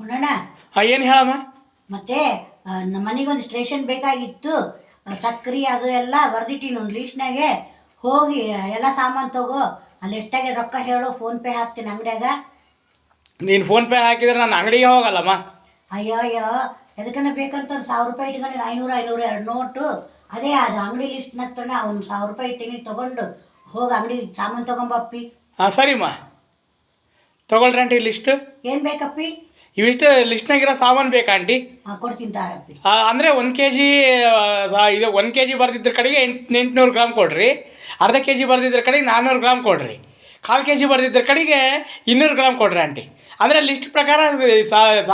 ನೋಡೋಣ. ಏನು ಹೇಳಮ್ಮ? ಮತ್ತೆ ನಮ್ಮ ಮನೆಗೊಂದು ಸ್ಟೇಷನ್ ಬೇಕಾಗಿತ್ತು. ಸಕ್ರೆ ಅದು ಎಲ್ಲ ಬರ್ದಿಟ್ಟಿನಿ ಒಂದು ಲೀಸ್ಟ್ನಾಗೆ. ಹೋಗಿ ಎಲ್ಲ ಸಾಮಾನು ತಗೋ. ಅಲ್ಲಿ ಎಷ್ಟಾಗೆ ರೊಕ್ಕ ಹೇಳು, ಫೋನ್ಪೇ ಹಾಕ್ತೀನಿ ಅಂಗಡಿಯಾಗ. ನೀನು ಫೋನ್ಪೇ ಹಾಕಿದ್ರೆ ನಾನು ಅಂಗಡಿಗೆ ಹೋಗಲ್ಲಮ್ಮ. ಅಯ್ಯೋ ಅಯ್ಯೋ, ಎದಕ್ಕನ ಬೇಕಂತ ಒಂದು 1000 ರೂಪಾಯಿ ಇಟ್ಕೊಂಡು 500 500 2 ನೋಟು. ಅದೇ ಅದು ಅಂಗಡಿ ಲಿಸ್ಟ್ ನತ್ತಣ ಒಂದು 1000 ರೂಪಾಯಿ ಇಟ್ಟಿನಿ, ತೊಗೊಂಡು ಹೋಗಿ ಅಂಗಡಿ ಸಾಮಾನು ತೊಗೊಂಬಪ್ಪಿ. ಹಾಂ ಸರಿಮ್ಮ, ತೊಗೊಳ್ರಿ ಆಂಟಿ ಲಿಸ್ಟು. ಏನು ಬೇಕಪ್ಪಿ? ಇವಿಷ್ಟು ಲಿಸ್ಟ್ನಾಗಿರೋ ಸಾಮಾನು ಬೇಕಾ ಆಂಟಿ? ಹಾಂ ಕೊಡ್ತೀನಿ ತಾರಪ್ಪಿ. ಅಂದರೆ 1 kg ಇದು 1 kg ಬರ್ದಿದ್ರ ಕಡೆಗೆ 800 ಗ್ರಾಮ್ ಕೊಡಿರಿ. ಅರ್ಧ kg ಬರ್ದಿದ್ರ ಕಡೆಗೆ 400 ಗ್ರಾಮ್ ಕೊಡಿರಿ. 1/4 kg ಬರ್ದಿದ್ರ ಕಡೆಗೆ 200 ಗ್ರಾಮ್ ಕೊಡಿರಿ ಆಂಟಿ. ಅಂದರೆ ಲಿಸ್ಟ್ ಪ್ರಕಾರ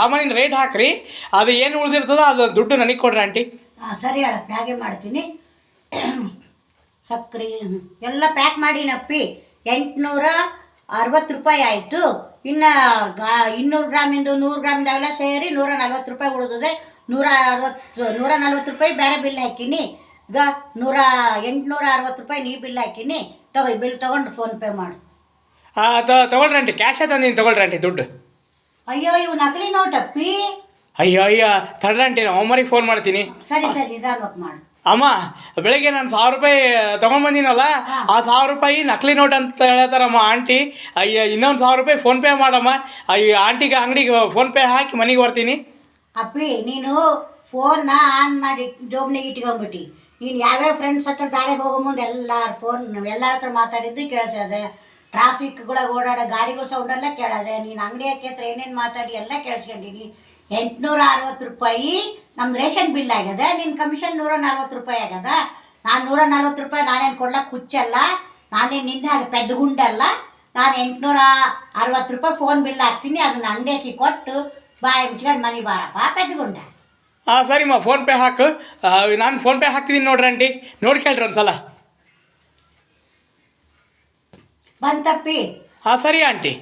ಸಾಮಾನಿನ ರೇಟ್ ಹಾಕಿರಿ. ಅದು ಏನು ಉಳಿದಿರ್ತದೋ ಅದು ದುಡ್ಡು ನನಗೆ ಕೊಡ್ರಿ ಆಂಟಿ. ಹಾಂ ಸರಿ ಹೇಳಪ್ಪಿ, ಹಾಗೆ ಮಾಡ್ತೀನಿ. ಸಕ್ರೆ ಎಲ್ಲ ಪ್ಯಾಕ್ ಮಾಡಿನಪ್ಪಿ. 860 ರೂಪಾಯಿ ಆಯಿತು. ಇನ್ನು 200 ಗ್ರಾಮಿಂದು 100 ಗ್ರಾಮಿಂದು ಅವೆಲ್ಲ ಸೇರಿ 140 ರೂಪಾಯಿ ಉಳಿದಿದೆ. 140 ರೂಪಾಯಿ ಬೇರೆ ಬಿಲ್ ಹಾಕಿನಿ. ಈಗ 860 ರೂಪಾಯಿ ನೀ ಬಿಲ್ ಹಾಕಿನಿ. ತಗೋ, ಬಿಲ್ ತೊಗೊಂಡು ಫೋನ್ಪೇ ಮಾಡು. ತೊಗೊಳ್ರಿ ಆಂಟಿ, ಕ್ಯಾಶ್ ತಂದೀನಿ, ತೊಗೊಳ್ರಿ ಆಂಟಿ ದುಡ್ಡು. ಅಯ್ಯೋ, ಇವು ನಕಲಿ ನೋಟಪ್ಪಿ. ಅಯ್ಯೋ ತಡ್ರಿ ಆಂಟಿ, ನಾನು ಅಮ್ಮರಿಗೆ ಫೋನ್ ಮಾಡ್ತೀನಿ. ಸರಿ ನಿಧಾನವಾಗಿ ಮಾಡು. ಅಮ್ಮ, ಬೆಳಗ್ಗೆ ನಾನು 1000 ರೂಪಾಯಿ ತೊಗೊಂಬಂದಿನಲ್ಲ, ಆ 1000 ರೂಪಾಯಿ ನಕಲಿ ನೋಟ್ ಅಂತ ಹೇಳ್ತಾರಮ್ಮ ಆಂಟಿ. ಅಯ್ಯ, ಇನ್ನೊಂದು 1000 ರೂಪಾಯಿ ಫೋನ್ಪೇ ಮಾಡಮ್ಮ. ಅಯ್ಯೋ, ಆಂಟಿಗೆ ಅಂಗಡಿಗೆ ಫೋನ್ಪೇ ಹಾಕಿ ಮನೆಗೆ ಬರ್ತೀನಿ. ಅಪ್ಪಿ, ನೀನು ಫೋನ್ನ ಆನ್ ಮಾಡಿ ಜೋಬ್ನಾಗ ಇಟ್ಕೊಂಬಿಟ್ಟು ನೀನು ಯಾವ್ಯಾವ ಫ್ರೆಂಡ್ಸ್ ಹತ್ರ ದಾರಿಗೆ ಹೋಗೋ ಮುಂದೆ ಎಲ್ಲರ ಹತ್ರ ಮಾತಾಡಿದ್ದು ಕೇಳಿಸದೆ. ಟ್ರಾಫಿಕ್ಗಳಾಗ ಓಡಾಡೋ ಗಾಡಿಗಳ ಸೌಂಡೆಲ್ಲ ಕೇಳೋದೆ. ನೀನು ಅಂಗಡಿ ಹತ್ರ ಏನೇನು ಮಾತಾಡಿ ಎಲ್ಲ ಕೇಳಿಸ್ಕೊಂಡಿನಿ. 860 ರೂಪಾಯಿ ನಮ್ದು ರೇಷನ್ ಬಿಲ್ ಆಗ್ಯದ. ನಿನ್ನ ಕಮಿಷನ್ 140 ರೂಪಾಯಿ ಆಗ್ಯದ. ನಾನು 140 ರೂಪಾಯಿ ನಾನೇನು ಕೊಡ್ಲಕ್ಕೆ ಹುಚ್ಚಲ್ಲ, ನಾನೇನು ನಿಂದ ಹಾಗೆ ಪೆದ್ದಗುಂಡಲ್ಲ. ನಾನು 860 ರೂಪಾಯಿ ಫೋನ್ ಬಿಲ್ ಹಾಕ್ತೀನಿ. ಅದನ್ನ ಅಂಗಡಿಯಾಕಿ ಕೊಟ್ಟು ಬಾಯಿ ಮುಚ್ಕೊಂಡು ಮನೆ ಬಾರಪ್ಪ ಪೆದ್ದಗುಂಡ. ಹಾಂ ಸರಿಮ್ಮ, ಫೋನ್ಪೇ ಹಾಕು. ನಾನು ಫೋನ್ಪೇ ಹಾಕ್ತಿದ್ದೀನಿ ನೋಡ್ರಿ ಆಂಟಿ, ನೋಡ್ಕೇಳ್ರಿ ಒಂದು ಸಲ. ಬಂತಪ್ಪಿ? ಹಾಂ ಸರಿ ಆಂಟಿ.